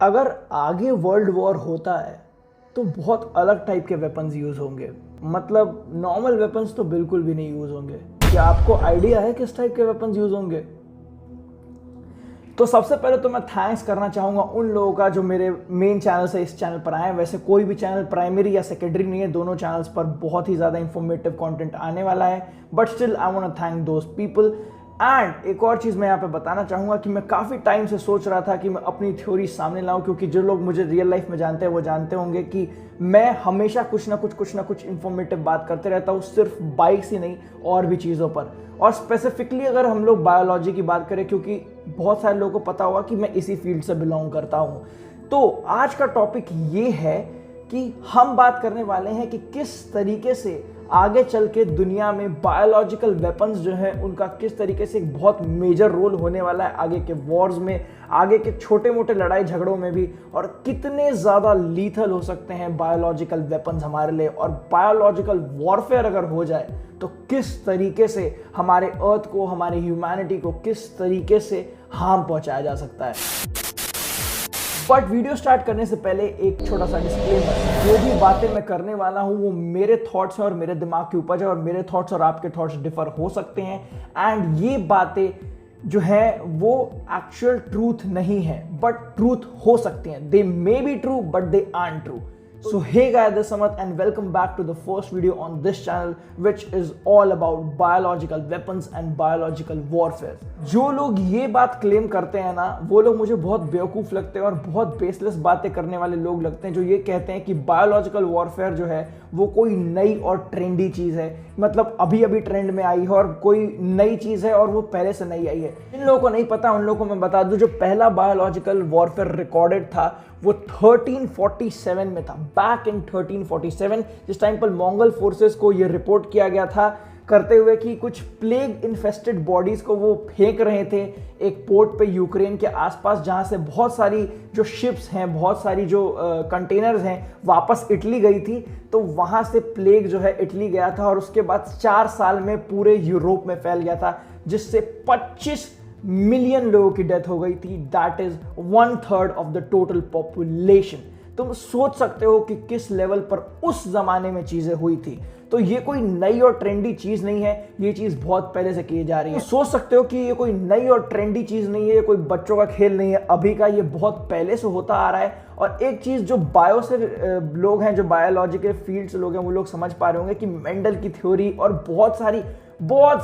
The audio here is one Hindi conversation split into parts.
अगर आगे वर्ल्ड वॉर होता है तो बहुत अलग टाइप के वेपन्स यूज़ होंगे। मतलब नॉर्मल वेपन्स तो बिल्कुल भी नहीं यूज़ होंगे। क्या आपको आइडिया है किस टाइप के वेपन्स यूज़ होंगे? तो सबसे पहले तो मैं थैंक्स करना चाहूँगा उन लोगों का जो मेरे मेन चैनल से इस चैनल पर आए हैं। वैसे कोई भी चैनल प्राइमरी या सेकेंडरी नहीं है, दोनों चैनल्स पर बहुत ही ज़्यादा इंफॉर्मेटिव कंटेंट आने वाला है। But still I want to thank those people. And एक और चीज़ मैं यहाँ पे बताना चाहूँगा कि मैं काफ़ी टाइम से सोच रहा था कि मैं अपनी थ्योरी सामने लाऊं, क्योंकि जो लोग मुझे रियल लाइफ में जानते हैं वो जानते होंगे कि मैं हमेशा कुछ ना कुछ इंफॉर्मेटिव बात करते रहता हूँ, सिर्फ बाइक्स ही नहीं और भी चीज़ों पर। और स्पेसिफिकली अगर हम लोग बायोलॉजी की बात करें, क्योंकि बहुत सारे लोगों को पता होगा कि मैं इसी फील्ड से बिलोंग करता हूँ, तो आज का टॉपिक ये है कि हम बात करने वाले हैं कि किस तरीके से आगे चल के दुनिया में बायोलॉजिकल वेपन्स जो है उनका किस तरीके से एक बहुत मेजर रोल होने वाला है आगे के वॉर्स में, आगे के छोटे मोटे लड़ाई झगड़ों में भी, और कितने ज़्यादा लीथल हो सकते हैं बायोलॉजिकल वेपन्स हमारे लिए। और बायोलॉजिकल वॉरफेयर अगर हो जाए तो किस तरीके से हमारे अर्थ को, हमारे ह्यूमैनिटी को किस तरीके से हार्म पहुंचाया जा सकता है। बट वीडियो स्टार्ट करने से पहले एक छोटा सा डिस्क्लेमर, जो भी बातें मैं करने वाला हूं वो मेरे थॉट्स हैं और मेरे दिमाग की उपज है, और मेरे थॉट्स और आपके थॉट्स डिफर हो सकते हैं। एंड ये बातें जो है वो एक्चुअल ट्रूथ नहीं है, बट ट्रूथ हो सकती हैं। They may be true but they aren't true. So hey guys, this is Samat and welcome back to the first video on this channel, which is all about biological weapons and biological warfare. जो लोग ये बात क्लेम करते हैं ना, वो लोग मुझे बहुत बेवकूफ़ लगते हैं और बहुत बेसलेस बातें करने वाले लोग लगते हैं, जो ये कहते हैं कि बायोलॉजिकल वॉरफेयर जो है वो कोई नई और ट्रेंडी चीज़ है। मतलब अभी अभी ट्रेंड में आई है और कोई नई चीज़ है और वो पहले से नहीं आई है। इन लोगों को नहीं पता, उन लोगों को मैं बता दूं, जो पहला बायोलॉजिकल वॉरफेयर रिकॉर्डेड था वो 1347 में था। बैक इन 1347 जिस टाइम पर मंगोल फोर्सेस को ये रिपोर्ट किया गया था करते हुए कि कुछ प्लेग इन्फेस्टेड बॉडीज को वो फेंक रहे थे एक पोर्ट पे यूक्रेन के आसपास, जहां से बहुत सारी जो शिप्स हैं, बहुत सारी जो कंटेनर्स हैं वापस इटली गई थी। तो वहां से प्लेग जो है इटली गया था और उसके बाद 4 साल में पूरे यूरोप में फैल गया था, जिससे 25 मिलियन लोगों की डेथ हो गई थी। That is 1/3 of the total population. तुम सोच सकते हो कि किस लेवल पर उस जमाने में चीजें हुई थी। तो ये कोई नई और ट्रेंडी चीज नहीं है, ये चीज बहुत पहले से की जा रही है। तो सोच सकते हो कि ये कोई नई और ट्रेंडी चीज नहीं है, ये कोई बच्चों का खेल नहीं है अभी का, ये बहुत पहले से होता आ रहा है। और एक चीज जो बायो से लोग हैं, जो बायोलॉजी के फील्ड से लोग हैं, वो लोग समझ पा रहे होंगे कि मेंडल की थ्योरी और बहुत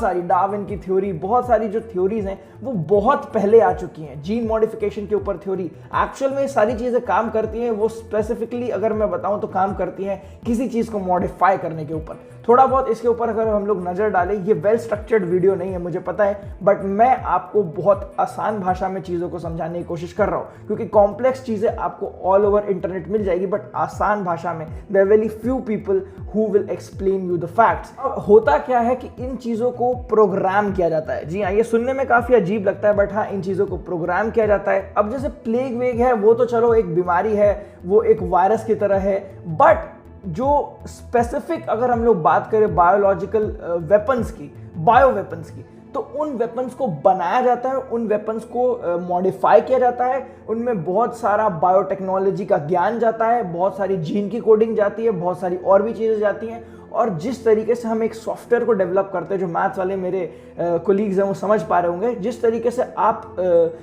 सारी डार्विन की थ्योरी, बहुत सारी जो थ्योरीज हैं वो बहुत पहले आ चुकी हैं। जीन मॉडिफिकेशन के ऊपर थ्योरी, एक्चुअल में ये सारी चीजें काम करती हैं। वो स्पेसिफिकली अगर मैं बताऊं तो काम करती हैं किसी चीज को मॉडिफाई करने के ऊपर। थोड़ा बहुत इसके ऊपर अगर हम लोग नजर डालें, ये वेल स्ट्रक्चर्ड वीडियो नहीं है मुझे पता है, बट मैं आपको बहुत आसान भाषा में चीजों को समझाने की कोशिश कर रहा हूं, क्योंकि कॉम्प्लेक्स चीजें आपको ऑल ओवर इंटरनेट मिल जाएगी, बट आसान भाषा में there very few people who will explain you the facts. होता क्या है कि इन चीजों को प्रोग्राम किया जाता है। जी हाँ, ये सुनने में काफी अजीब लगता है, बट हाँ, इन चीजों को प्रोग्राम किया जाता है। अब जैसे प्लेग वेग है, वो तो चलो एक बीमारी है, वो एक वायरस की तरह है, बट जो स्पेसिफिक अगर हम लोग बात करें बायोलॉजिकल वेपन्स की, बायो वेपन्स की, तो उन वेपन्स को बनाया जाता है, उन वेपन्स को मॉडिफाई किया जाता है। उनमें बहुत सारा बायोटेक्नोलॉजी का ज्ञान जाता है, बहुत सारी जीन की कोडिंग जाती है, बहुत सारी और भी चीज़ें जाती हैं। और जिस तरीके से हम एक सॉफ्टवेयर को डेवलप करते हैं, जो मैथ्स वाले मेरे कोलीग्स हैं वो समझ पा रहे होंगे, जिस तरीके से आप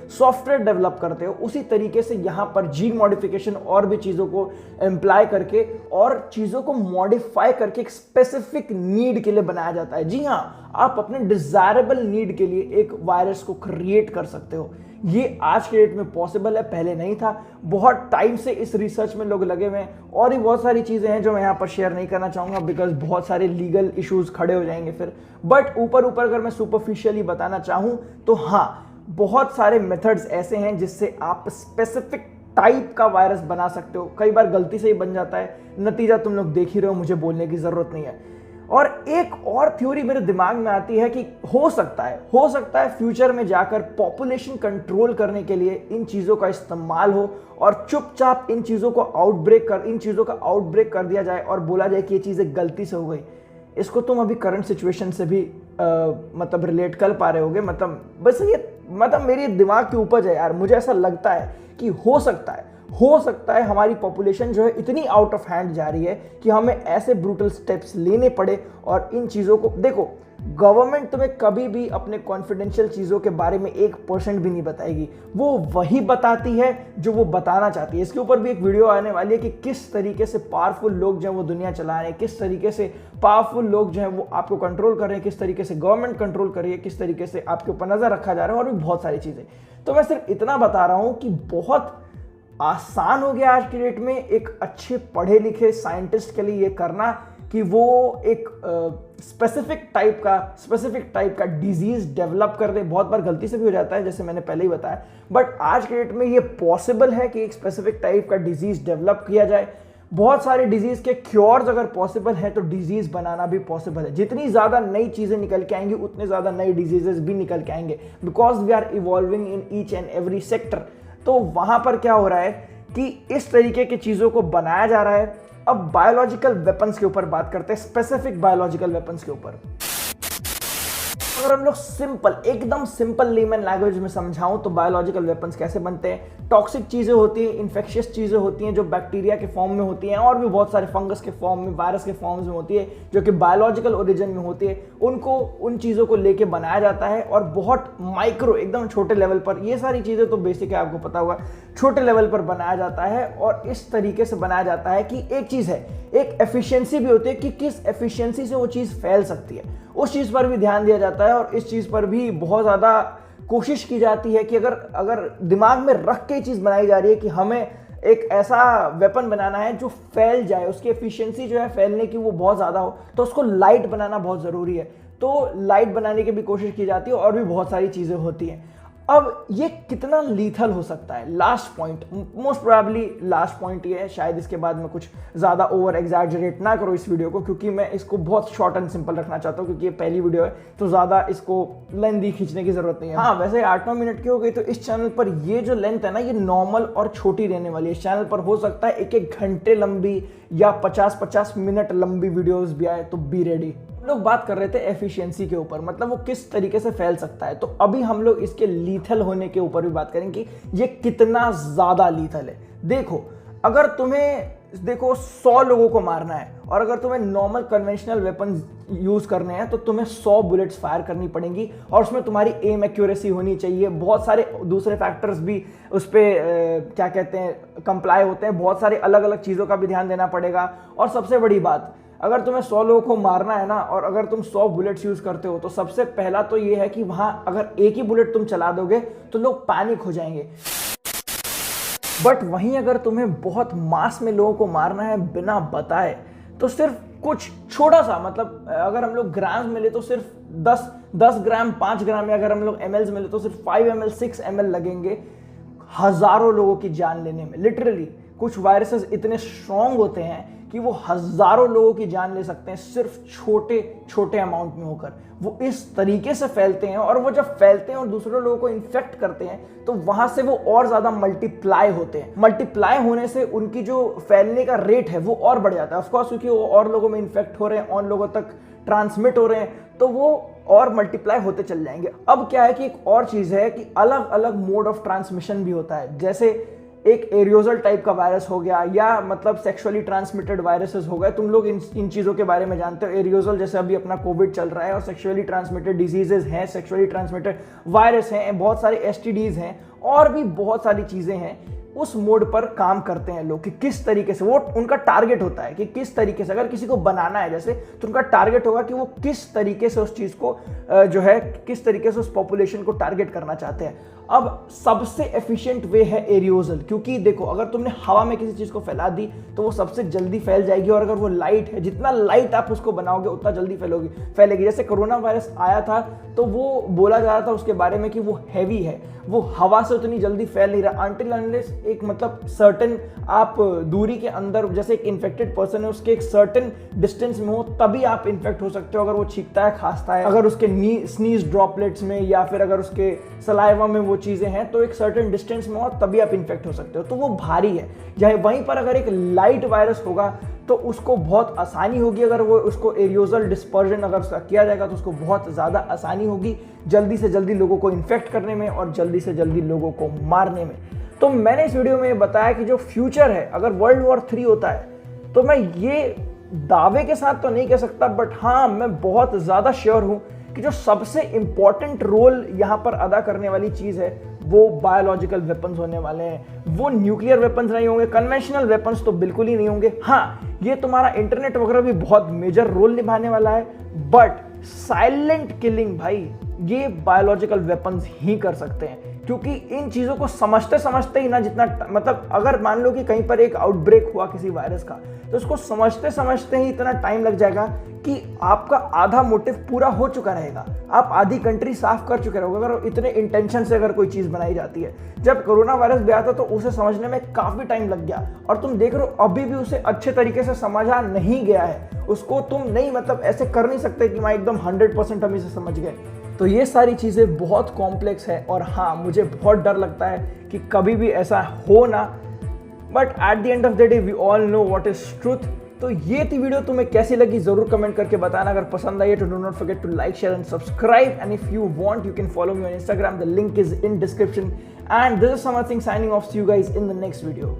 सॉफ्टवेयर डेवलप करते हो, उसी तरीके से यहाँ पर जीन मॉडिफिकेशन और भी चीज़ों को एम्प्लाई करके और चीज़ों को मॉडिफाई करके एक स्पेसिफिक नीड के लिए बनाया जाता है। जी हाँ, आप अपने डिजायरेबल नीड के लिए एक वायरस को क्रिएट कर सकते हो। ये आज के डेट में पॉसिबल है, पहले नहीं था। बहुत टाइम से इस रिसर्च में लोग लगे हुए हैं, और भी बहुत सारी चीज़ें हैं जो मैं यहाँ पर शेयर नहीं करना चाहूँगा, बिकॉज बहुत सारे लीगल इश्यूज खड़े हो जाएंगे फिर। बट ऊपर अगर मैं सुपरफिशियली बताना चाहूँ तो हाँ, बहुत सारे मेथड्स ऐसे हैं जिससे आप स्पेसिफिक टाइप का वायरस बना सकते हो। कई बार गलती से ही बन जाता है, नतीजा तुम लोग देख ही रहे हो, मुझे बोलने की ज़रूरत नहीं है। और एक और थ्योरी मेरे दिमाग में आती है कि हो सकता है फ्यूचर में जाकर पॉपुलेशन कंट्रोल करने के लिए इन चीज़ों का इस्तेमाल हो और चुपचाप इन चीज़ों का आउटब्रेक कर दिया जाए और बोला जाए कि ये चीज़ें गलती से हो गई। इसको तुम अभी करंट सिचुएशन से भी मतलब रिलेट कर पा रहे होगे। मतलब बस ये मेरी दिमाग की उपज है यार, मुझे ऐसा लगता है कि हो सकता है हो सकता है हमारी पॉपुलेशन जो है इतनी आउट ऑफ हैंड जा रही है कि हमें ऐसे ब्रूटल स्टेप्स लेने पड़े। और इन चीज़ों को देखो, गवर्नमेंट तुम्हें कभी भी अपने कॉन्फिडेंशियल चीज़ों के बारे में 1% भी नहीं बताएगी, वो वही बताती है जो वो बताना चाहती है। इसके ऊपर भी एक वीडियो आने वाली है कि किस तरीके से पावरफुल लोग जो हैं वो दुनिया चला रहे हैं, किस तरीके से पावरफुल लोग जो हैं वो आपको कंट्रोल कर रहे हैं, किस तरीके से गवर्नमेंट कंट्रोल कर रही है, किस तरीके से आपके ऊपर नज़र रखा जा रहा है और भी बहुत सारी चीज़ें। तो मैं सिर्फ इतना बता रहा हूँ कि बहुत आसान हो गया आज की डेट में एक अच्छे पढ़े लिखे साइंटिस्ट के लिए ये करना कि वो एक स्पेसिफिक टाइप का डिजीज डेवलप कर दे। बहुत बार गलती से भी हो जाता है, जैसे मैंने पहले ही बताया, बट आज के डेट में ये पॉसिबल है कि एक स्पेसिफिक टाइप का डिजीज डेवलप किया जाए। बहुत सारे डिजीज के क्योर्स अगर पॉसिबल है तो डिजीज बनाना भी पॉसिबल है। जितनी ज्यादा नई चीजें निकल के आएंगी उतने ज्यादा नई डिजीजेस भी निकल के आएंगे, because we are evolving in each and every sector. तो वहां पर क्या हो रहा है कि इस तरीके की चीजों को बनाया जा रहा है। अब बायोलॉजिकल वेपन्स के ऊपर बात करते हैं, स्पेसिफिक बायोलॉजिकल वेपन्स के ऊपर। अगर हम लोग एकदम सिंपल लेमन लैंग्वेज में समझाऊं तो बायोलॉजिकल वेपन्स कैसे बनते हैं। टॉक्सिक चीजें होती हैं, इन्फेक्शियस चीजें होती हैं जो बैक्टीरिया के फॉर्म में होती हैं और भी बहुत सारे फंगस के फॉर्म में, वायरस के फॉर्म्स में होती है जो कि बायोलॉजिकल ओरिजिन में होती है। उन चीजों को लेके बनाया जाता है और बहुत माइक्रो, एकदम छोटे लेवल पर, ये सारी चीजें तो बेसिक है, आपको पता होगा, छोटे लेवल पर बनाया जाता है। और इस तरीके से बनाया जाता है कि एक चीज है, एक एफिशिएंसी भी होती है कि किस एफिशिएंसी से वो चीज फैल सकती है, उस चीज पर भी ध्यान दिया जाता है। और इस चीज पर भी बहुत ज्यादा कोशिश की जाती है कि अगर दिमाग में रख के चीज बनाई जा रही है कि हमें एक ऐसा वेपन बनाना है जो फैल जाए, उसकी एफिशिएंसी जो है फैलने की वो बहुत ज्यादा हो, तो उसको लाइट बनाना बहुत जरूरी है। तो लाइट बनाने की भी कोशिश की जाती है और भी बहुत सारी चीजें होती हैं। अब ये कितना लीथल हो सकता है, last point, most probably last point ये है, शायद इसके बाद में कुछ ज़्यादा ओवर एग्जैजरेट ना करो इस वीडियो को, क्योंकि मैं इसको बहुत शॉर्ट एंड सिंपल रखना चाहता हूँ, क्योंकि ये पहली वीडियो है तो ज़्यादा इसको लेंथी खींचने की ज़रूरत नहीं है। हाँ, वैसे 8-9 मिनट की हो गई, तो इस चैनल पर ये जो लेंथ है ना, ये नॉर्मल और छोटी रहने वाली है। इस चैनल पर हो सकता है 1-1 घंटे लंबी या 50-50 मिनट लंबी वीडियोज़ भी आए, तो बी रेडी। लोग बात कर रहे थे एफिशिएंसी के ऊपर, मतलब वो किस तरीके से फैल सकता है। तो अभी हम लोग इसके लीथल होने के ऊपर भी बात करेंगे कि ये कितना ज्यादा लीथल है। देखो, अगर तुम्हें 100 लोगों को मारना है और अगर तुम्हें नॉर्मल कन्वेंशनल वेपन यूज करने हैं तो तुम्हें 100 बुलेट्स फायर करनी पड़ेंगी और उसमें तुम्हारी एम एक्यूरेसी होनी चाहिए। बहुत सारे दूसरे फैक्टर्स भी उस पर क्या कहते हैं कंप्लाई होते हैं, बहुत सारे अलग अलग चीज़ों का भी ध्यान देना पड़ेगा। और सबसे बड़ी बात, अगर तुम्हें 100 लोगों को मारना है ना और अगर तुम 100 बुलेट्स यूज करते हो तो सबसे पहला तो ये है कि वहां अगर एक ही बुलेट तुम चला दोगे तो लोग पैनिक हो जाएंगे। बट वहीं अगर तुम्हें बहुत मास में लोगों को मारना है बिना बताए, तो सिर्फ कुछ छोटा सा, मतलब अगर हम लोग ग्राम्स में ले तो सिर्फ 10 ग्राम, 5 ग्राम, या अगर हम लोग ml में ले तो सिर्फ 5 ml 6 ml लगेंगे हजारों लोगों की जान लेने में। लिटरली कुछ वायरसेस इतने स्ट्रॉन्ग होते हैं कि वो हजारों लोगों की जान ले सकते हैं सिर्फ छोटे छोटे अमाउंट में होकर। वो इस तरीके से फैलते हैं और वो जब फैलते हैं और दूसरे लोगों को इन्फेक्ट करते हैं तो वहां से वो और ज्यादा मल्टीप्लाई होते हैं। मल्टीप्लाई होने से उनकी जो फैलने का रेट है वो और बढ़ जाता है, ऑफकोर्स, क्योंकि वो और लोगों में इन्फेक्ट हो रहे हैं, और लोगों तक ट्रांसमिट हो रहे हैं, तो वो और मल्टीप्लाई होते चल जाएंगे। अब क्या है कि एक और चीज है कि अलग अलग मोड ऑफ ट्रांसमिशन भी होता है। जैसे एक एरियोजल टाइप का वायरस हो गया, या मतलब सेक्सुअली ट्रांसमिटेड वायरसेस हो गए। तुम लोग इन चीज़ों के बारे में जानते हो। एरियोजल जैसे अभी अपना कोविड चल रहा है, और सेक्सुअली ट्रांसमिटेड डिजीजेज हैं, सेक्सुअली ट्रांसमिटेड वायरस हैं, बहुत सारे एसटीडीज हैं, और भी बहुत सारी चीज़ें हैं। उस मोड पर काम करते हैं लोग कि किस तरीके से, वो उनका टारगेट होता है कि किस तरीके से अगर किसी को बनाना है जैसे, तो उनका टारगेट होगा कि वो किस तरीके से उस चीज़ को जो है किस तरीके से उस पॉपुलेशन को टारगेट करना चाहते हैं। अब सबसे एफिशिएंट वे है एरियोजल, क्योंकि देखो अगर तुमने हवा में किसी चीज़ को फैला दी तो वो सबसे जल्दी फैल जाएगी, और अगर वो लाइट है, जितना लाइट आप उसको बनाओगे उतना जल्दी फैलेगी। जैसे कोरोना वायरस आया था तो वो बोला जा रहा था उसके बारे में कि वो हैवी है, वो हवा से उतनी जल्दी फैल नहीं रहा, अनटिल अनलेस एक मतलब सर्टेन आप दूरी के अंदर, जैसे एक इन्फेक्टेड पर्सन है उसके एक सर्टेन डिस्टेंस में हो तभी आप इन्फेक्ट हो सकते हो। अगर वो छींकता है, खांसता है, अगर उसके स्नीज ड्रॉपलेट्स में या फिर अगर उसके सलाइवा में वो चीजें हैं तो एक सर्टेन डिस्टेंस में हो तभी आप इन्फेक्ट हो सकते हो। तो वो भारी है। चाहे वहीं पर अगर एक लाइट वायरस होगा तो उसको बहुत आसानी होगी, अगर वो उसको एरियोजल डिस्पर्जन अगर उसका किया जाएगा तो उसको बहुत ज़्यादा आसानी होगी जल्दी से जल्दी लोगों को इन्फेक्ट करने में और जल्दी से जल्दी लोगों को मारने में। तो मैंने इस वीडियो में बताया कि जो फ्यूचर है, अगर वर्ल्ड वॉर 3 होता है, तो मैं ये दावे के साथ तो नहीं कह सकता, बट हाँ मैं बहुत ज़्यादा श्योर हूँ कि जो सबसे इंपॉर्टेंट रोल यहाँ पर अदा करने वाली चीज़ है वो बायोलॉजिकल वेपन्स होने वाले हैं। वो न्यूक्लियर वेपन्स नहीं होंगे, कन्वेंशनल वेपन्स तो बिल्कुल ही नहीं होंगे। हाँ, ये तुम्हारा इंटरनेट वगैरह भी बहुत मेजर रोल निभाने वाला है, बट साइलेंट किलिंग भाई ये बायोलॉजिकल वेपन्स ही कर सकते हैं। क्योंकि इन चीज़ों को समझते समझते ही ना, जितना मतलब अगर मान लो कि कहीं पर एक आउटब्रेक हुआ किसी वायरस का, तो उसको समझते समझते ही इतना टाइम लग जाएगा कि आपका आधा मोटिव पूरा हो चुका रहेगा, आप आधी कंट्री साफ कर चुके रहोगे अगर इतने इंटेंशन से अगर कोई चीज़ बनाई जाती है। जब कोरोना वायरस भी आता तो उसे समझने में काफ़ी टाइम लग गया, और तुम देख रहे हो अभी भी उसे अच्छे तरीके से समझा नहीं गया है। उसको तुम नहीं मतलब ऐसे कर नहीं सकते कि मैं एकदम 100% हम इसे समझ गए। तो ये सारी चीज़ें बहुत कॉम्प्लेक्स है, और हाँ मुझे बहुत डर लगता है कि कभी भी ऐसा हो ना, but at the end of the day we all know what is truth. तो ये थी वीडियो, तुम्हें कैसी लगी जरूर कमेंट करके बताना। अगर पसंद आई तो do not forget to like, share and subscribe, and if you want you can follow me on Instagram, the link is in description, and this is Samar Singh signing off, see you guys in the next video.